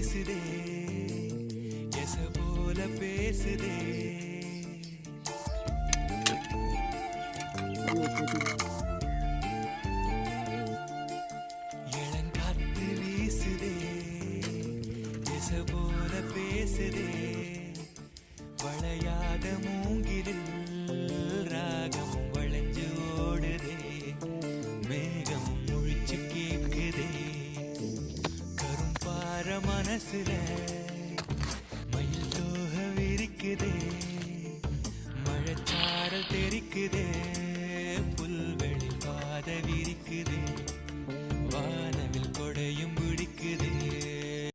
வீசுதே எச போல பேசுதே இளங்காத்து வீசுதே எச போல பேசுதே வளையாத மூங்கிலில் ராகம் வளைஞ்சு ஓடுதே மேகம் முழிச்சு கேக்குதே கரும்பார மனசுல மயில் தோக விரிக்குதே மழைச்சாரல் தெரிக்குதே புல்வெளி பாத விரிக்குதே